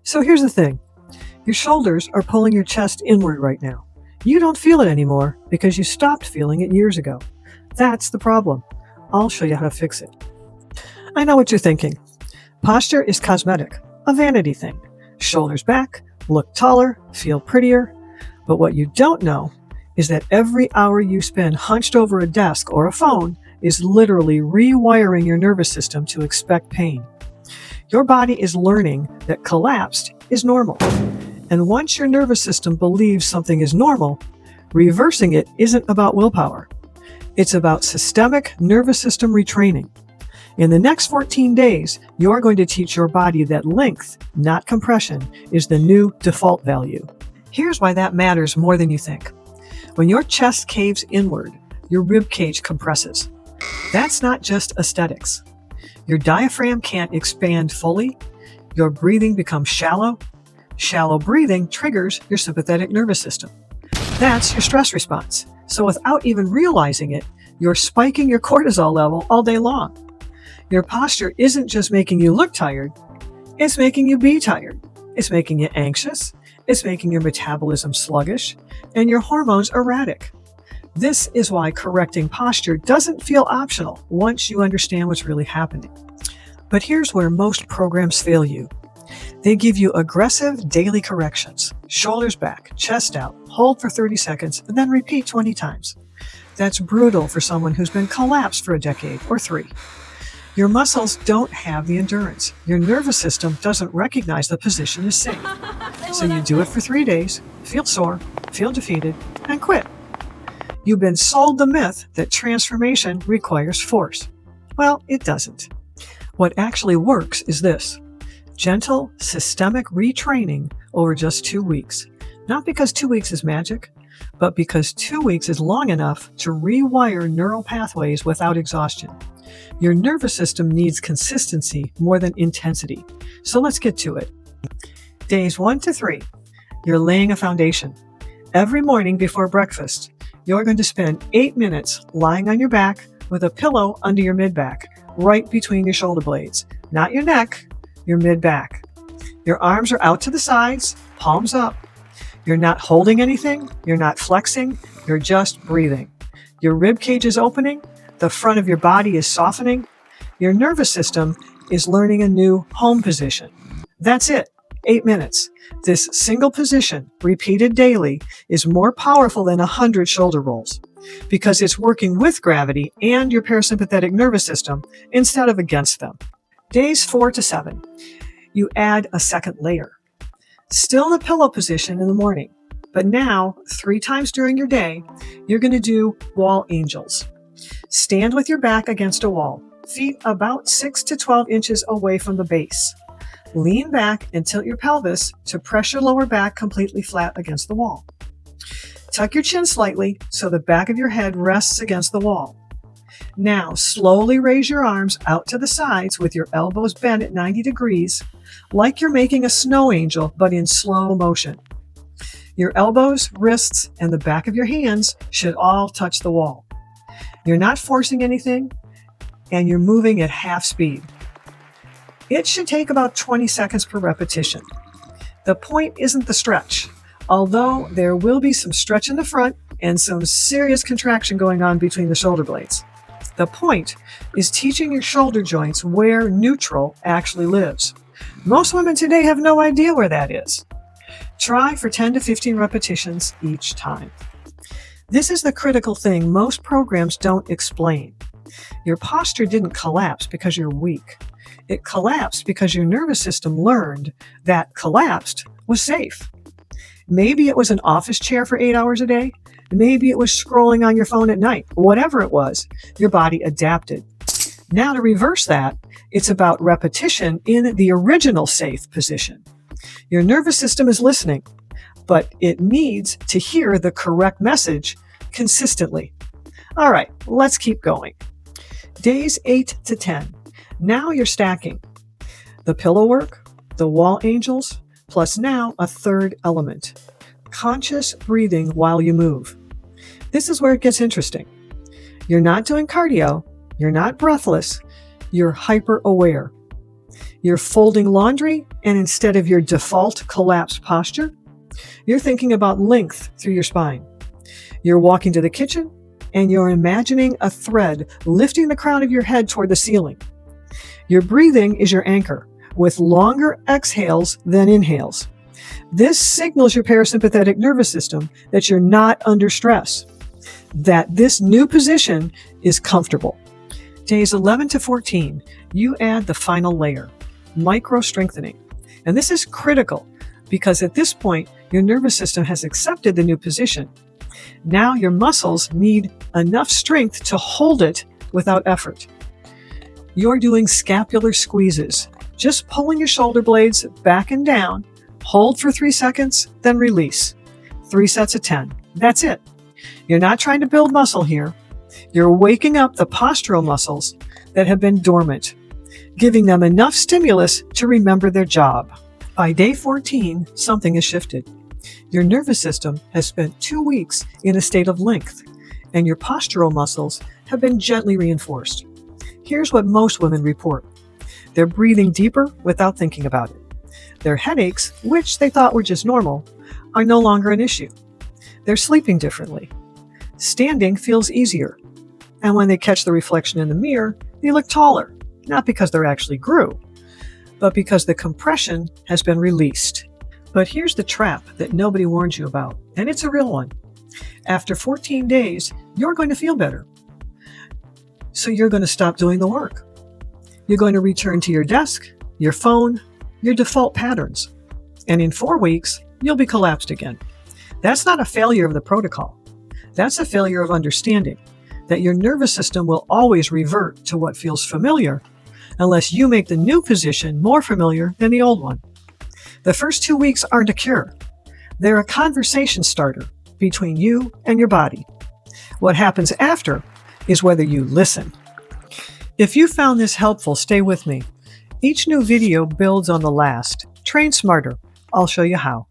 So here's the thing. Your shoulders are pulling your chest inward right now. You don't feel it anymore because you stopped feeling it years ago. That's the problem. I'll show you how to fix it. I know what you're thinking. Posture is cosmetic, a vanity thing. Shoulders back, look taller, feel prettier. But what you don't know is that every hour you spend hunched over a desk or a phone is literally rewiring your nervous system to expect pain. Your body is learning that collapsed is normal. And once your nervous system believes something is normal, reversing it isn't about willpower. It's about systemic nervous system retraining. In the next 14 days, you're going to teach your body that length, not compression, is the new default value. Here's why that matters more than you think. When your chest caves inward, your ribcage compresses. That's not just aesthetics. Your diaphragm can't expand fully. Your breathing becomes shallow. Shallow breathing triggers your sympathetic nervous system. That's your stress response. So without even realizing it, you're spiking your cortisol level all day long. Your posture isn't just making you look tired, it's making you be tired. It's making you anxious, it's making your metabolism sluggish, and your hormones erratic. This is why correcting posture doesn't feel optional once you understand what's really happening. But here's where most programs fail you. They give you aggressive daily corrections, shoulders back, chest out, hold for 30 seconds, and then repeat 20 times. That's brutal for someone who's been collapsed for a decade or 3. Your muscles don't have the endurance. Your nervous system doesn't recognize the position is safe. So you do it for 3 days, feel sore, feel defeated, and quit. You've been sold the myth that transformation requires force. Well, it doesn't. What actually works is this: gentle, systemic retraining over just 2 weeks. Not because 2 weeks is magic, but because 2 weeks is long enough to rewire neural pathways without exhaustion. Your nervous system needs consistency more than intensity. So let's get to it. Days 1 to 3, you're laying a foundation. Every morning before breakfast, you're going to spend 8 minutes lying on your back with a pillow under your mid-back, right between your shoulder blades. Not your neck, your mid-back. Your arms are out to the sides, palms up. You're not holding anything, you're not flexing, you're just breathing. Your rib cage is opening, the front of your body is softening. Your nervous system is learning a new home position. That's it, 8 minutes. This single position, repeated daily, is more powerful than 100 shoulder rolls because it's working with gravity and your parasympathetic nervous system instead of against them. Days 4 to 7, you add a second layer. Still the pillow position in the morning, but now 3 times during your day, you're going to do wall angels. Stand with your back against a wall, feet about 6 to 12 inches away from the base. Lean back and tilt your pelvis to press your lower back completely flat against the wall. Tuck your chin slightly so the back of your head rests against the wall. Now, slowly raise your arms out to the sides with your elbows bent at 90 degrees, like you're making a snow angel, but in slow motion. Your elbows, wrists, and the back of your hands should all touch the wall. You're not forcing anything, and you're moving at half speed. It should take about 20 seconds per repetition. The point isn't the stretch, although there will be some stretch in the front and some serious contraction going on between the shoulder blades. The point is teaching your shoulder joints where neutral actually lives. Most women today have no idea where that is. Try for 10 to 15 repetitions each time. This is the critical thing most programs don't explain. Your posture didn't collapse because you're weak. It collapsed because your nervous system learned that collapsed was safe. Maybe it was an office chair for 8 hours a day. Maybe it was scrolling on your phone at night. Whatever it was, your body adapted. Now to reverse that, it's about repetition in the original safe position. Your nervous system is listening, but it needs to hear the correct message consistently. All right, let's keep going. Days 8 to 10. Now you're stacking the pillow work, the wall angels, plus now a third element, conscious breathing while you move. This is where it gets interesting. You're not doing cardio, you're not breathless, you're hyper aware. You're folding laundry, and instead of your default collapsed posture, you're thinking about length through your spine. You're walking to the kitchen, and you're imagining a thread lifting the crown of your head toward the ceiling. Your breathing is your anchor, with longer exhales than inhales. This signals your parasympathetic nervous system that you're not under stress, that this new position is comfortable. Days 11 to 14, you add the final layer, micro-strengthening. And this is critical because at this point, your nervous system has accepted the new position. Now your muscles need enough strength to hold it without effort. You're doing scapular squeezes, just pulling your shoulder blades back and down, hold for 3 seconds, then release. 3 sets of 10. That's it. You're not trying to build muscle here. You're waking up the postural muscles that have been dormant, giving them enough stimulus to remember their job. By day 14, something has shifted. Your nervous system has spent 2 weeks in a state of length, and your postural muscles have been gently reinforced. Here's what most women report. They're breathing deeper without thinking about it. Their headaches, which they thought were just normal, are no longer an issue. They're sleeping differently. Standing feels easier. And when they catch the reflection in the mirror, they look taller, not because they're actually grew, but because the compression has been released. But here's the trap that nobody warns you about, and it's a real one. After 14 days, you're going to feel better. So you're going to stop doing the work. You're going to return to your desk, your phone, your default patterns. And in 4 weeks, you'll be collapsed again. That's not a failure of the protocol. That's a failure of understanding that your nervous system will always revert to what feels familiar unless you make the new position more familiar than the old one. The first 2 weeks aren't a cure. They're a conversation starter between you and your body. What happens after is whether you listen. If you found this helpful, stay with me. Each new video builds on the last. Train smarter. I'll show you how.